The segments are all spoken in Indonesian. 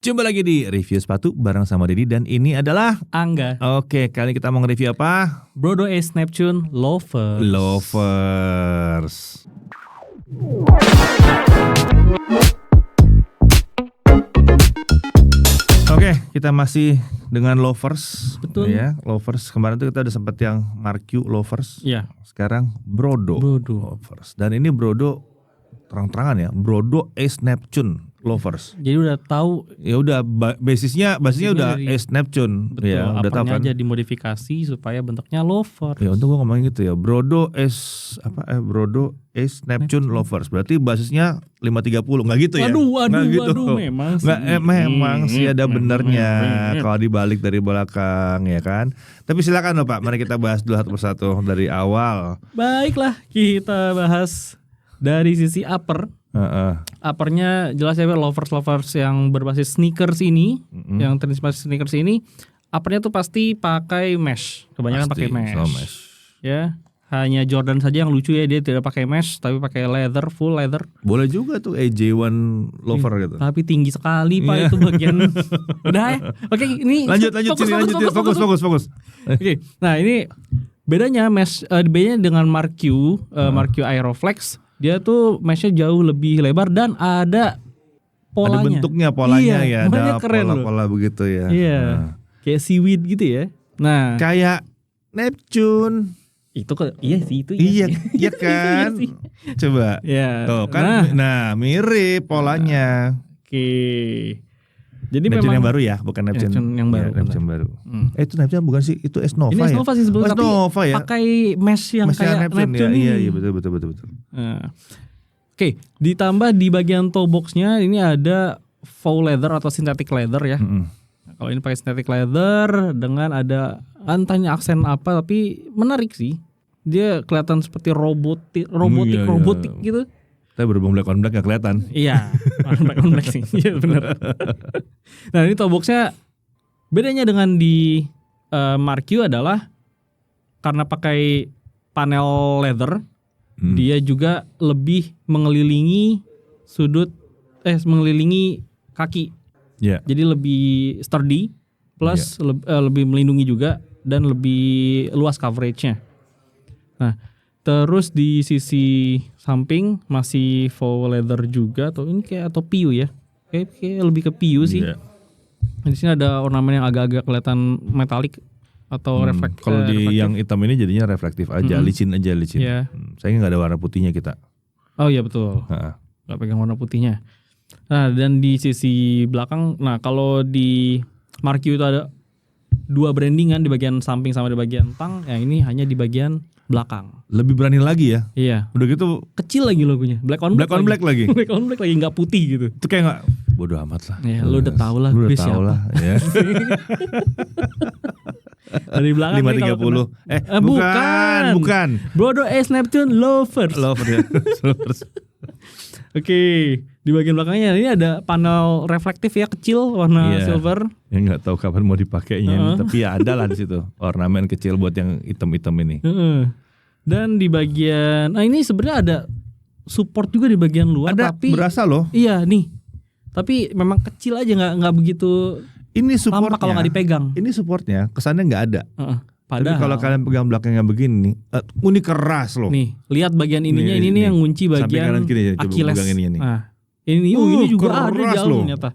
Jumpa lagi di review sepatu bareng sama Dedi dan ini adalah Angga. Oke, kali ini kita mau nge-review apa? Brodo Ace Neptune Loafers. Loafers. Oke, kita masih dengan loafers. Betul. Ya, loafers. Kemarin tuh kita udah sempat yang Marque loafers. Iya. Sekarang Brodo loafers. Dan ini Brodo terang-terangan ya, Brodo Ace Neptune loafers. Jadi udah tahu Ya udah basisnya udah dari- Ace Neptune. betul Ya, udah tahu apanya kan. aja dimodifikasi supaya bentuknya loafer. Ya untuk gua ngomongin gitu ya. Brodo Ace Neptune loafers. Berarti basisnya 530 enggak gitu ya? Waduh, Nggak gitu. memang sih. Nggak, memang sih ada benernya kalau dibalik dari belakang ya kan. Tapi silakan loh Pak, mari kita bahas dulu satu persatu dari awal. Baiklah, kita bahas dari sisi upper. Uppernya jelas ya lovers yang berbasis sneakers ini, yang terinspirasi sneakers ini, uppernya tuh pasti pakai mesh. Kebanyakan pakai mesh. mesh. Ya, hanya Jordan saja yang lucu ya, dia tidak pakai mesh tapi pakai leather, full leather. Boleh juga tuh AJ1 loafer gitu. Tapi tinggi sekali Pak itu bagian. Udah ya. Oke, ini Lanjut fokus. Oke. Nah, ini bedanya mesh bedanya dengan Marque Aeroflex. Dia tuh meshnya jauh lebih lebar dan ada polanya. Ada bentuknya, polanya ya, makanya ada keren pola-pola begitu ya. Iya. Nah. Kayak seaweed gitu ya. Nah, Kayak Neptune. itu iya sih itu. Iya, sih. iya kan. Iya sih. Coba. Ya. Tuh kan, nah mirip polanya. Oke. Jadi Neptune memang yang baru ya, bukan Neptune. Neptune yang baru, Ya, Neptune benar. baru. Itu Neptune bukan sih? Itu S Nova ini ya? Nova sih sebelumnya, tapi Nova ya. pakai mesh yang Mesh yang kayak Neptune ya. ini. Iya, betul. Nah. Oke, ditambah di bagian toe box-nya ini ada faux leather atau synthetic leather ya. Nah, kalau ini pakai synthetic leather dengan ada entahnya aksen apa, tapi menarik sih. Dia kelihatan seperti robotik Iya. gitu. Tapi berhubung black on black gak kelihatan. Iya, black on black sih. Iya benar. Nah, ini toe box-nya bedanya dengan di Marque adalah karena pakai panel leather. Dia juga lebih mengelilingi mengelilingi kaki. Iya. Jadi lebih sturdy plus lebih melindungi juga dan lebih luas coveragenya. Nah, terus di sisi samping masih faux leather juga atau ini atau PU ya. Kayak lebih ke PU sih. Iya. Di sini ada ornamen yang agak-agak kelihatan metalik atau reflektif. Kalau di yang hitam ini jadinya reflektif aja, licin. Iya. Sayangnya nggak ada warna putihnya kita. Oh iya betul. Nggak pegang warna putihnya. Nah, dan di sisi belakang, nah kalau di Marque itu ada dua brandingan di bagian samping sama di bagian tang. Yang ini hanya di bagian belakang. Lebih berani lagi ya. Iya. Udah gitu Kecil lagi logonya. Black on black lagi. Black on black lagi, nggak putih gitu. Itu kayak nggak bodoh amat lah. Ya, lu udah tau lah gue siapa. Ya. Dari belakang 530. Bukan. Brodo Ace Neptune Loafers. Ya. Oke, di bagian belakangnya ini ada panel reflektif ya, kecil warna silver. Ya nggak tahu kapan mau dipakainya ini, tapi ya ada lah di situ ornamen kecil buat yang hitam-hitam ini. Dan di bagian, nah ini sebenarnya ada support juga di bagian luar, Ada, tapi berasa loh. Iya nih, tapi memang kecil aja, nggak begitu. Ini supportnya. Tampak kalau nggak dipegang. Ini supportnya kesannya nggak ada. Tapi Padahal kalau kalian pegang belakangnya begini, ini keras loh. nih, lihat bagian ininya, ini yang ngunci bagian kanan kiri, coba Achilles. pegang ini. Nah, ini juga ada keras jauh loh. ternyata.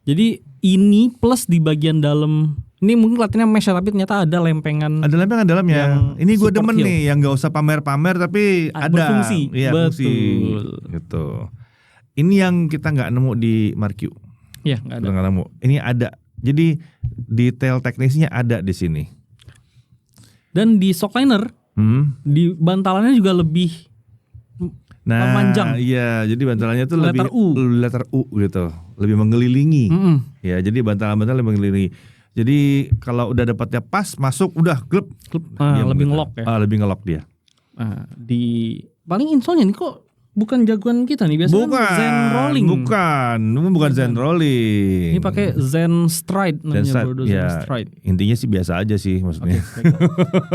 Jadi ini plus di bagian dalam, ini mungkin kelihatannya mesh tapi ternyata ada lempengan. Ada lempengan dalamnya. Yang Ini gue support demen heel. nih, yang nggak usah pamer-pamer tapi ada. Berfungsi. Iya, fungsi. Betul. Gitu. Ini yang kita nggak nemu di Marque. Iya, nggak ada. Nggak nemu. Ini ada. Jadi detail teknisnya ada di sini. Dan di sockliner, di bantalannya juga lebih panjang. Iya, jadi bantalannya tuh Letter letter U gitu, lebih mengelilingi. Ya, jadi bantalan-bantalan lebih mengelilingi. Jadi kalau udah dapatnya pas, masuk udah klub. Lebih ngelok ya. Lebih ngelok dia. Di paling insole-nya nih kok bukan jagoan kita nih, biasanya Zen Rolling. Bukan Zen Rolling. Ini pakai Zen Stride namanya, Brodo Zen Stride. Intinya sih biasa aja sih maksudnya.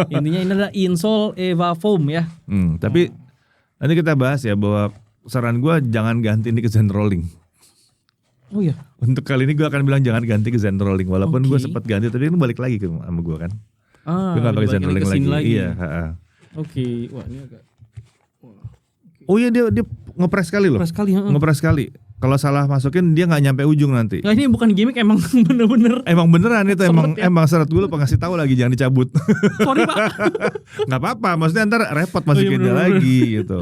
Intinya ini adalah insole Eva Foam ya. Tapi nanti kita bahas ya bahwa saran gue jangan ganti ini ke Zen Rolling. Oh iya. Untuk kali ini gue akan bilang jangan ganti ke Zentrolink, walaupun gue Oke. sempat ganti tapi kan balik lagi sama gue kan. Gue nggak pakai dibalik Zentrolink ke sini lagi. Iya. Oke. Wah ini agak Oh iya dia ngepres sekali loh. keras sekali. Ngepres sekali. Kalau salah masukin dia nggak nyampe ujung nanti. Nah, ini bukan gimmick, emang bener-bener. Emang beneran itu Seret ya? emang seret gue lupa ngasih tahu lagi jangan dicabut. Sorry Pak. Nggak apa-apa, maksudnya ntar repot masukinnya bener-bener. lagi gitu.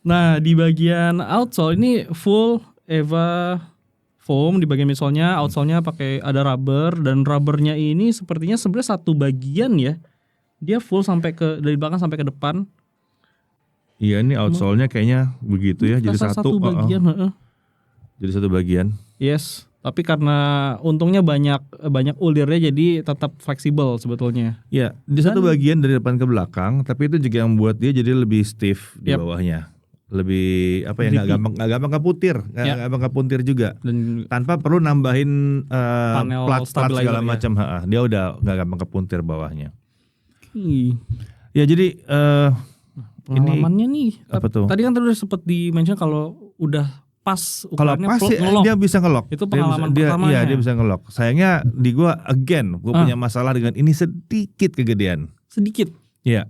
Nah di bagian outsole ini full EVA foam di bagian midsolnya, outsole-nya pakai ada rubber, dan rubbernya ini sepertinya sebenarnya satu bagian ya. Dia full sampai ke dari belakang sampai ke depan. Iya ini outsole-nya kayaknya begitu ya, jadi satu bagian. Jadi satu bagian. Yes, tapi karena untungnya banyak ulirnya jadi tetap fleksibel sebetulnya. Ya, di satu bagian dari depan ke belakang, tapi itu juga yang membuat dia jadi lebih stiff di Yep. bawahnya. Lebih apa ya, nggak gampang keputir, nggak gampang kepuntir juga. Dan Tanpa perlu nambahin Panel plat stabilizer segala ya. macam, dia udah nggak gampang kepuntir bawahnya. ih, Ya jadi pengalamannya nih. apa tuh? Tadi kan tadi udah sempet di-mention kalau udah pas Kalau ukurannya pas sih ngelock. dia bisa ngelock. Itu pengalaman dia, pertamanya. Iya dia bisa ngelock. Sayangnya di gua gue punya masalah dengan ini sedikit kegedean. Sedikit Iya.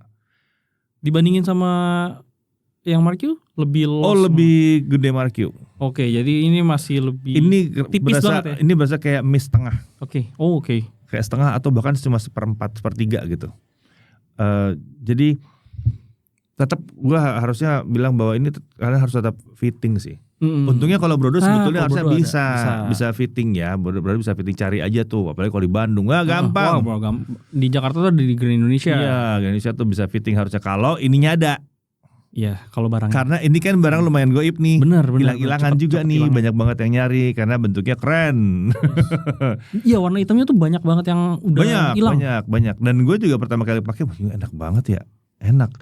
dibandingin sama yang Mark-Q lebih loss. Oh lebih gede Mark-Q. Oke, jadi ini masih lebih Ini tipis berasa banget ya. ini berasa kayak miss setengah. Oke. Oh, oke. Kayak setengah atau bahkan cuma 1/4, 1/3 gitu. Jadi tetap gua harusnya bilang bahwa ini kalian harus tetap fitting sih. Untungnya kalau Brodo sebetulnya kalau harusnya Brodo bisa fitting ya. Brodo bisa fitting, cari aja tuh. Apalagi kalau di Bandung, gampang. Di Jakarta tuh ada di Grand Indonesia. Iya, Indonesia tuh bisa fitting harusnya kalau ininya ada. Iya, kalau barang. Karena ini kan barang lumayan goib nih. Bener. Hilang-hilangan juga Cepet nih, hilang. banyak banget yang nyari karena bentuknya keren. Iya, warna hitamnya tuh banyak banget yang udah hilang. banyak. Dan gue juga pertama kali pakai, wah, ini enak banget ya, enak.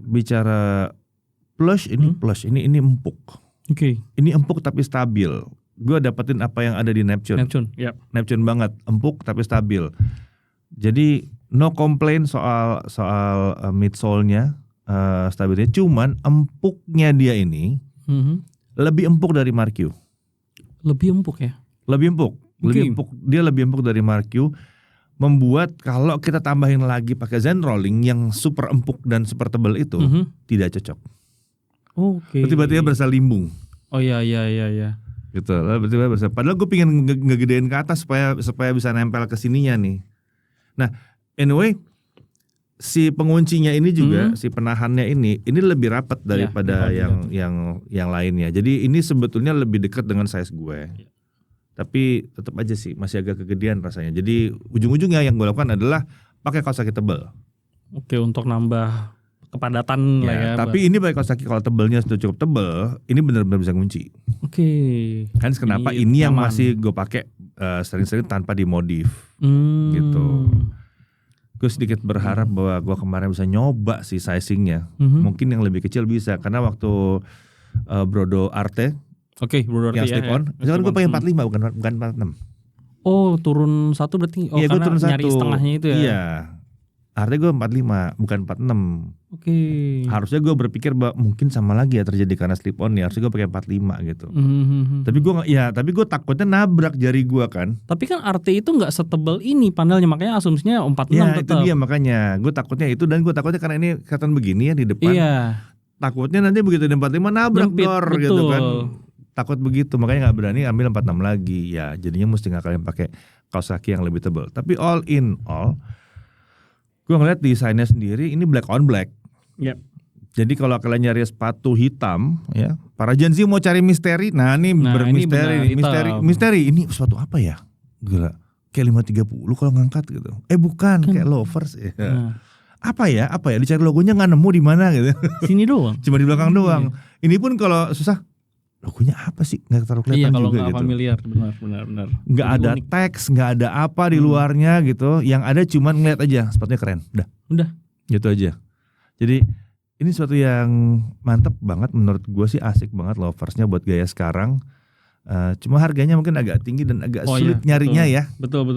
Bicara plush ini empuk. Oke. Ini empuk tapi stabil. Gue dapetin apa yang ada di Neptune. Yap. Neptune banget, empuk tapi stabil. Jadi no complain soal midsole-nya, stabilnya. Cuman empuknya dia ini lebih empuk dari Mark-Q. Lebih empuk ya. Lebih empuk. Dia lebih empuk dari Mark-Q. Membuat kalau kita tambahin lagi pakai Zentrolink yang super empuk dan super tebal itu tidak cocok. Oke. Tiba-tiba berasa limbung. Oh iya. Gitu. Tiba-tiba berasa. Padahal gue pengen ngegedein ke atas supaya bisa nempel ke sininya nih. Nah, anyway, si penguncinya ini juga, si penahannya ini lebih rapat daripada yang lainnya. Jadi ini sebetulnya lebih dekat dengan size gue. Tapi tetap aja sih masih agak kegedean rasanya. Jadi ujung-ujungnya yang gue lakukan adalah pakai kaos kaki tebal. Oke, untuk nambah kepadatan lah ya. Tapi ini pakai kaos kaki kalau tebelnya sudah cukup tebel, ini benar-benar bisa ngunci. Oke. Kan kenapa ini yang masih gue pakai sering-sering tanpa dimodif. Gitu. Gue sedikit berharap bahwa gue kemarin bisa nyoba sih sizingnya. Mungkin yang lebih kecil bisa karena waktu Brodo Arte. Oke, Brodo Arte yang ya. stick-on. Misalkan gue pakai 45 bukan 46. Oh, turun satu berarti. Oh, iya, gue karena turun nyari satu. setengahnya itu ya. Iya. Artinya gue 45 bukan 46. Oke. Harusnya gue berpikir bahwa mungkin sama lagi ya terjadi karena slip on ya. Harusnya gue pakai 45 gitu. Tapi gue takutnya nabrak jari gue kan. Tapi kan Arte itu nggak setebal ini panelnya, makanya asumsinya 46 ya, tetap. itu dia makanya. Gue takutnya itu, dan gue takutnya karena ini kelihatan begini ya di depan. Iya. Takutnya nanti begitu di 45 nabrak Jepit, door betul. gitu kan. Takut begitu, makanya nggak berani ambil 46 lagi. Ya, jadinya mesti ngakaliin pakai kaos kaki yang lebih tebal. Tapi all in all, gue ngeliat desainnya sendiri ini black on black. Yep. Jadi kalau kalian nyari sepatu hitam, ya para Gen Z mau cari misteri, ini bermisteri, misteri ini sepatu apa ya? Gila, kayak 530 kalau ngangkat gitu. Bukan, kayak loafers. Ya. Apa ya? Dicari logonya nggak nemu di mana gitu. Sini doang. Cuma di belakang doang. Ini pun kalau susah, logonya apa sih? Nggak terlalu kelihatan kalau juga nggak gitu. familiar, benar. Nggak ada teks, nggak ada apa di luarnya gitu. Yang ada cuman ngeliat aja, sepatunya keren. Udah. Gitu aja. Jadi ini sesuatu yang mantep banget menurut gue sih, asik banget loafersnya buat gaya sekarang. Cuma harganya mungkin agak tinggi dan agak sulit nyarinya ya. Betul.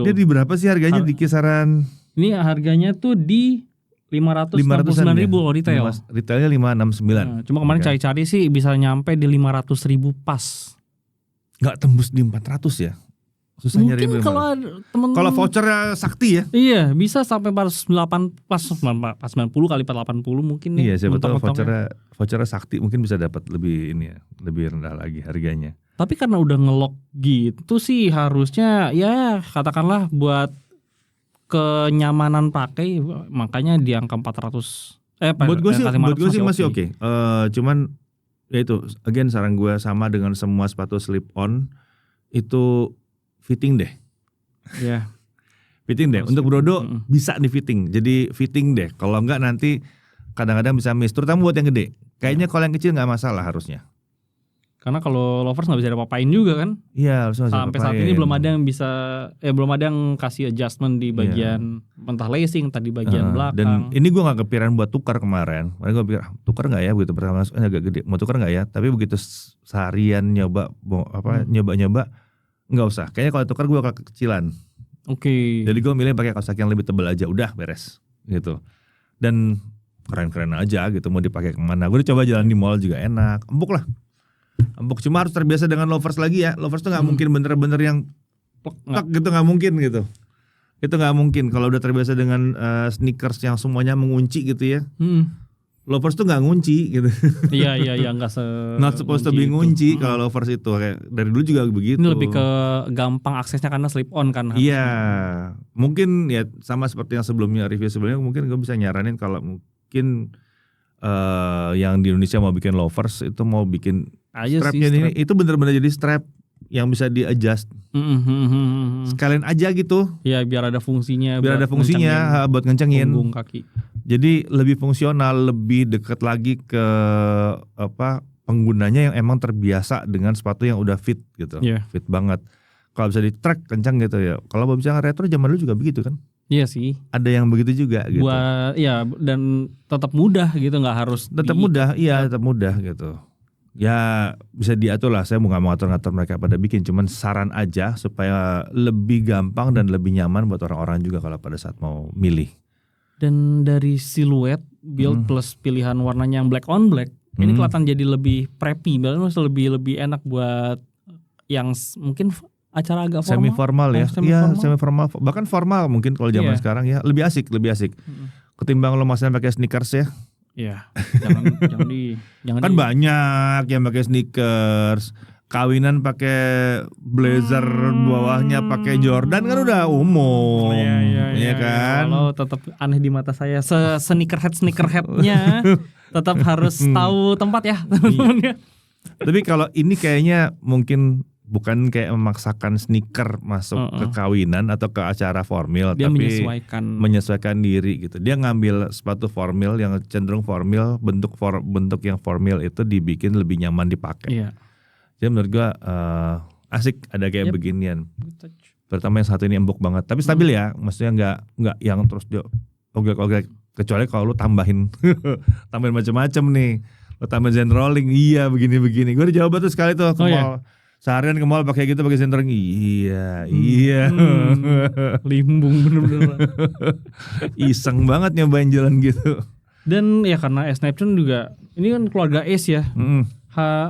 Dia di berapa sih harganya? Di kisaran. Ini harganya tuh di 569.000 kalau retail. Retailnya 569. Cuma kemarin cari-cari sih bisa nyampe di 500.000 pas. nggak tembus di 400 ya. Susah nyari. Mungkin kalau temen Kalau vouchernya sakti ya. Iya, bisa sampai pas 90 kali 480 mungkin ya. Iya, siapa tahu mentok-mentoknya. vouchernya sakti mungkin bisa dapat lebih ini ya, lebih rendah lagi harganya. Tapi karena udah ngelok gitu sih harusnya ya katakanlah buat kenyamanan pakai makanya di angka 400. Buat gue sih masih oke. oke. Cuman ya itu again saran gue sama dengan semua sepatu slip on itu fitting deh. Ya. Fitting deh. Untuk Brodo bisa di fitting. Jadi fitting deh. Kalau enggak nanti kadang-kadang bisa miss. Terutama buat yang gede. Kayaknya kalau yang kecil nggak masalah harusnya. Karena kalau lovers nggak bisa diapa-apain juga kan. Iya harusnya. Sampai saat ini belum ada yang bisa belum ada yang kasih adjustment di bagian entah lacing, entah di bagian belakang. Dan ini gue nggak kepikiran buat tukar kemarin. Makanya gue pikir tukar nggak ya begitu pertama agak gede. Mau tukar nggak ya? Tapi begitu seharian nyoba nyoba nggak usah. Kayaknya kalau tukar gue kekecilan. Oke. Jadi gue milih pakai kaos kaki yang lebih tebal aja. Udah beres gitu. Dan keren-keren aja gitu. Mau dipakai kemana? Gue coba jalan di mall juga enak. Empuk lah. Empuk, cuma harus terbiasa dengan lovers lagi ya. Lovers tuh nggak mungkin bener-bener yang plek gitu, nggak mungkin gitu. Itu nggak mungkin. Kalau udah terbiasa dengan sneakers yang semuanya mengunci gitu ya. Lovers tuh nggak ngunci gitu. Iya nggak Not supposed to be ngunci kalau lovers itu kayak dari dulu juga begitu. Ini lebih ke gampang aksesnya karena slip on kan. Iya, mungkin ya sama seperti yang sebelumnya review sebelumnya mungkin gue bisa nyaranin kalau mungkin yang di Indonesia mau bikin lovers itu mau bikin strapnya ini itu bener-bener jadi strap yang bisa di adjust. Sekalian aja gitu. Ya biar ada fungsinya. Biar ada fungsinya buat ngencengin punggung kaki. Jadi lebih fungsional, lebih dekat lagi ke penggunanya yang emang terbiasa dengan sepatu yang udah fit gitu. Fit banget. Kalau bisa di track kencang gitu ya. Kalau bisa retro zaman dulu juga begitu kan. Iya sih. Ada yang begitu juga gitu. Dan tetap mudah gitu, nggak harus tetap mudah gitu. Ya bisa diatur lah. Saya nggak mau ngatur-ngatur mereka pada bikin. Cuman saran aja supaya lebih gampang dan lebih nyaman buat orang-orang juga kalau pada saat mau milih. Dan dari siluet, build plus pilihan warnanya yang black on black, ini kelihatan jadi lebih preppy, lebih enak buat yang mungkin acara agak formal. Semi formal ya. Iya, semi formal. Bahkan formal mungkin kalau zaman sekarang ya. Lebih asik. Ketimbang lo masih pakai sneakers ya. Iya. jangan kan banyak yang pakai sneakers. Kawinan pakai blazer, bawahnya pakai Jordan kan udah umum. Iya kan? Kalau tetap aneh di mata saya sneakerheadnya tetap harus tahu tempat ya teman-teman. Tapi kalau ini kayaknya mungkin bukan kayak memaksakan sneaker masuk ke kawinan atau ke acara formal, dia tapi menyesuaikan diri gitu. Dia ngambil sepatu formal yang cenderung formal, bentuk yang formal itu dibikin lebih nyaman dipakai. Iya. Jadi menurut gua asik ada kayak beginian. Pertama yang satu ini empuk banget, tapi stabil ya. Maksudnya nggak yang terus dia ogek-ogek. Kecuali kalau lu tambahin macam-macam nih. Lu tambahin zen rolling, iya begini-begini. Gue di Jawa Barat tuh sekali tuh ke mall. Seharian ke mall pakai gitu, pakai zen rolling. Iya. Limbung bener-bener. Iseng banget nyobain jalan gitu. Dan ya karena Snapchat juga ini kan keluarga Ace ya.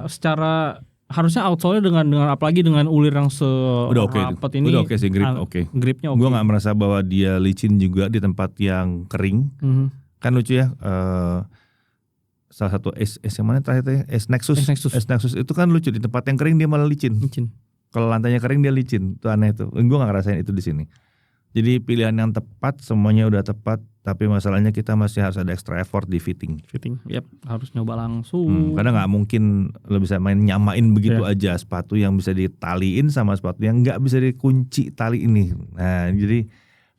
Secara harusnya outsole dengan apalagi dengan ulir yang rapat ini. Udah oke sih, gripnya oke. Gue gak merasa bahwa dia licin juga di tempat yang kering. Kan lucu ya. Salah satu S yang mana terakhir S Nexus itu kan lucu, di tempat yang kering dia malah licin. Kalau lantainya kering dia licin, itu aneh tuh. Gue nggak ngerasain itu di sini. Jadi pilihan yang tepat, semuanya udah tepat, tapi masalahnya kita masih harus ada extra effort di fitting. Harus nyoba langsung. Karena nggak mungkin lo bisa nyamain begitu aja sepatu yang bisa ditaliin sama sepatu yang nggak bisa dikunci tali ini. Nah jadi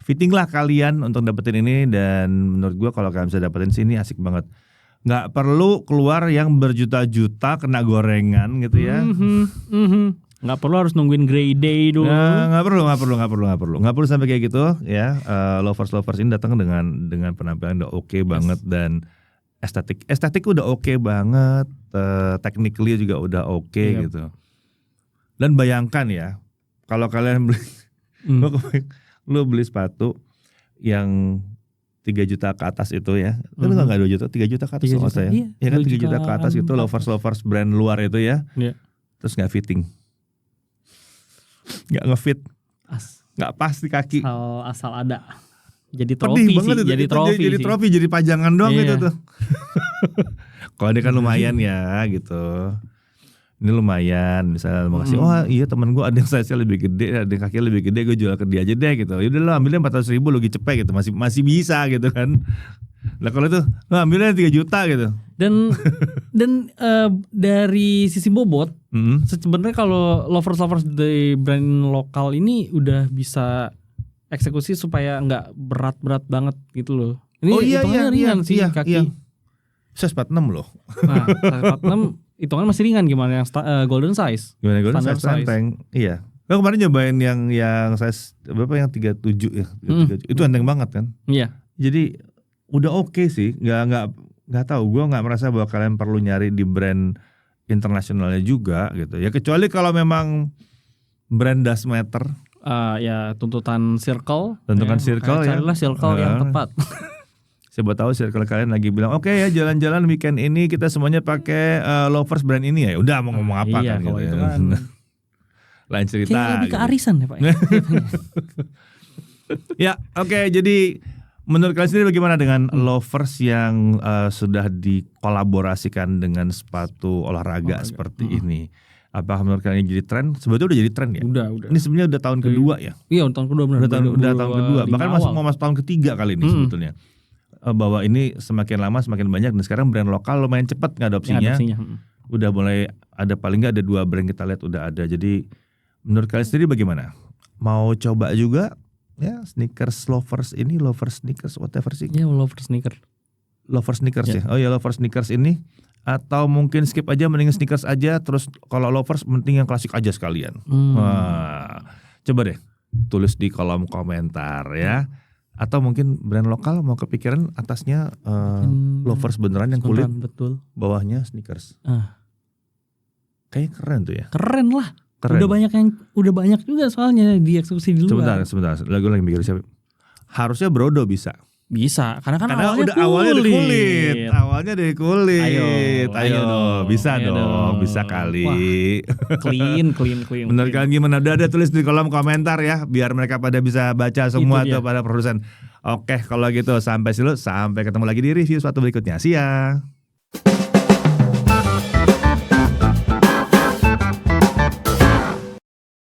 fitting lah kalian untuk dapetin ini, dan menurut gue kalau kalian bisa dapetin sini asik banget. Nggak perlu keluar yang berjuta-juta kena gorengan gitu ya. Nggak perlu harus nungguin gray day dulu. Nggak perlu sampai kayak gitu ya. Lovers ini datang dengan penampilan udah oke banget, dan estetik udah oke banget, technically juga udah oke gitu. Dan bayangkan ya, kalau kalian beli lu beli sepatu yang 3 juta ke atas itu ya. Kan enggak 2 juta, 3 juta ke atas ya. Iya kan 3 juta ke atas itu lovers brand luar itu ya. Terus enggak fitting. nggak ngefit, As- nggak pas di kaki. asal ada. Jadi Pedih trofi banget sih, itu, jadi itu trofi jadi sih. trofi, jadi pajangan doang Iya. itu tuh. Kalau ini kan lumayan ya gitu. Ini lumayan, misalnya mau kasih, oh iya temen gue ada yang size-nya lebih gede, ada yang kakinya lebih gede, gue jual ke dia aja deh gitu. Yaudah lo ambilnya 400.000 lo cepet gitu, masih bisa gitu kan. Lah kalau itu, lo ambilnya 3 juta gitu. Dan dari sisi bobot, Mm-hmm. sebenarnya kalau lovers dari brand lokal ini udah bisa eksekusi supaya nggak berat-berat banget gitu loh. Ini hitungannya ringan sih kaki. Iya. Size 46 loh. Nah, size 46 hitungan masih ringan, gimana yang golden size? Gimana gue Standard size enteng. Iya. Lo kemarin nyobain yang size berapa, yang 37 ya? 37. Itu enteng banget kan? Iya. Jadi udah oke sih. Nggak tahu. Gue nggak merasa bahwa kalian perlu nyari di brand internasionalnya juga gitu. Ya kecuali kalau memang brand does matter. Ya tuntutan circle. Tentukan ya, circle ya. carilah circle yang tepat. Siapa tahu circle kalian lagi bilang oke ya jalan-jalan weekend ini kita semuanya pakai lovers brand ini ya. Udah mau ngomong apa iya, kan kalau gitu itu ya. kan Lain cerita. kayak lebih ke gitu. arisan ya Pak. Ya oke, jadi menurut kalian sendiri bagaimana dengan lovers yang sudah dikolaborasikan dengan sepatu olahraga seperti ini? Apakah menurut kalian jadi tren? Sebetulnya udah jadi tren ya? Udah. Ini sebenarnya udah tahun kedua ya? Iya, tahun kedua benar. Udah tahun kedua. Bahkan mau masuk tahun ketiga kali ini sebetulnya. Bahwa ini semakin lama semakin banyak, dan sekarang brand lokal lumayan cepat ngadopsinya. Udah mulai ada, paling nggak ada 2 brand kita lihat udah ada. Jadi menurut kalian sendiri bagaimana? Mau coba juga ya sneakers lovers ini, lovers sneakers whatever sih? Ya, lovers sneaker. Lovers sneakers ya. Oh ya, lovers sneakers ini, atau mungkin skip aja, mending sneakers aja, terus kalau lovers mending yang klasik aja sekalian. Wah, coba deh tulis di kolom komentar ya. Atau mungkin brand lokal mau kepikiran atasnya lovers beneran yang kulit, betul. bawahnya sneakers. Kayak keren tuh ya. Keren lah. Keren. Udah banyak juga soalnya dieksekusi di luar. Sebentar. Lagi mikir siapa. Harusnya Brodo bisa. Bisa, karena awalnya dari kulit. Awalnya dari kulit. Ayo dong. Bisa Ayo dong. dong. Bisa kali. Wah, clean. Menurut kalian gimana? Udah ada, tulis di kolom komentar ya, biar mereka pada bisa baca semua tuh pada produsen. Oke, kalau gitu sampai ketemu lagi di review suatu berikutnya. See ya.